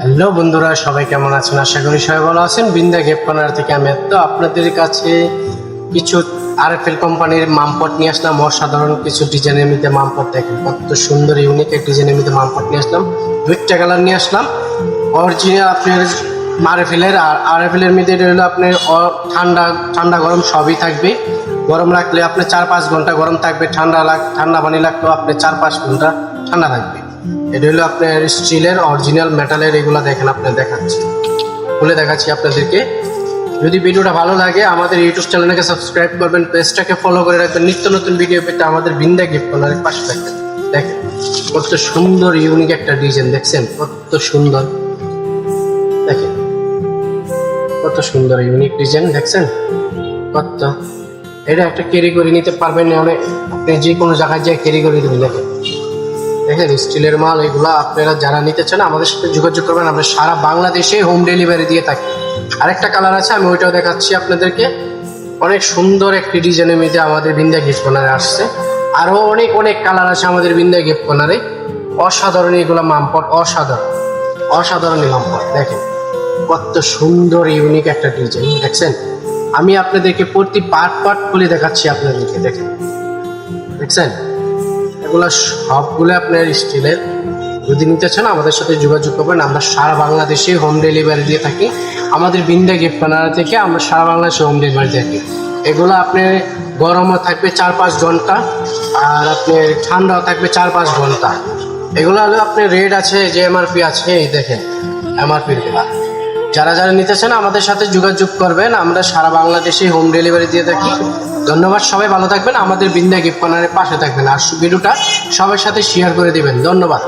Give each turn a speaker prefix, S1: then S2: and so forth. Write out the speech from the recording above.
S1: Hello বন্ধুরা, সবাই কেমন আছেন? আশা করি সবাই ভালো আছেন। বিন্দা গিফট কর্নার থেকে আমি তো আপনাদের কাছে কিছু আরএফএল কোম্পানির মামপট নিয়ে আসলাম। অসাধারণ কিছু ডিজাইনের মধ্যে মামপট, দেখেন কত সুন্দর ইউনিক এক ডিজাইনের মধ্যে মামপট নিয়ে আসলাম। দুইটা কালার নিয়ে আসলাম। অরিজিনাল আপনার আরএফএলের মধ্যে হলো আপনার ঠান্ডা ঠান্ডা গরম সবই থাকবে। গরম রাখলে আপনি 4-5 ঘন্টা গরম থাকবে, ঠান্ডা পানি লাগলেও আপনি 4-5 ঘন্টা ঠান্ডা থাকবে। এটা হলো আপনার স্টিলের অরিজিনাল মেটালের। এগুলো দেখেন, আপনার দেখাচ্ছি, খুলে দেখাচ্ছি আপনাদেরকে। যদি ভিডিওটা ভালো লাগে আমাদের ইউটিউব চ্যানেলকে সাবস্ক্রাইব করবেন, পেজটাকে ফলো করে রাখবেন। নিত্য নতুন ভিডিও পেতে আমাদের বিন্দা গিফট কর্নারের পাশে থাকবেন। দেখেন কত সুন্দর ইউনিক একটা ডিজাইন, দেখছেন কত সুন্দর। দেখেন কত সুন্দর ইউনিক ডিজাইন, দেখছেন কত। এটা একটা ক্যারি করে নিতে পারবেন, অনেক আপনি যে কোনো জায়গায় যেয়ে ক্যারি করে দেবেন। দেখেন স্টিলের মাল এগুলা। আপনারা যারা নিতে চান আমাদের সাথে যোগাযোগ করবেন, আমরা সারা বাংলাদেশে হোম ডেলিভারি দিয়ে থাকি। আরেকটা কালার আছে, আমি ওইটাও দেখাচ্ছি আপনাদেরকে। অনেক সুন্দর একটি ডিজাইনের মধ্যে আমাদের বিন্দা গিফট কর্নারে আসছে। আরও অনেক অনেক কালার আছে আমাদের বিন্দা গিফট কর্নারে। অসাধারণ এগুলো মামপট, অসাধারণ মামপট। দেখেন কত সুন্দর ইউনিক একটা ডিজাইন, দেখছেন। আমি আপনাদেরকে প্রতি পার্ট খুলে দেখাচ্ছি আপনাদেরকে। দেখছেন এগুলো সবগুলো আপনার স্টিলের। যদি নিতে চান আমাদের সাথে যোগাযোগ করবেন, আমরা সারা বাংলাদেশে হোম ডেলিভারি দিয়ে থাকি। আমাদের বিন্দা গিফট কর্নার থেকে আমরা সারা বাংলাদেশে হোম ডেলিভারি দিয়ে থাকি। এগুলো আপনার গরমও থাকবে 4-5 ঘন্টা, আর আপনার ঠান্ডাও থাকবে 4-5 ঘন্টা। এগুলো হলো আপনার রেট আছে, যে এমআরপি আছে, এই দেখেন এমআরপিগুলো। যারা যারা নিতে চান আমাদের সাথে যোগাযোগ করবেন, আমরা সারা বাংলাদেশে হোম ডেলিভারি দিয়ে থাকি। ধন্যবাদ, সবাই ভালো থাকবেন, আমাদের বিন্দা গিফট কর্নারের পাশে থাকবেন, আর ভিডিওটা সবার সাথে শেয়ার করে দিবেন। ধন্যবাদ।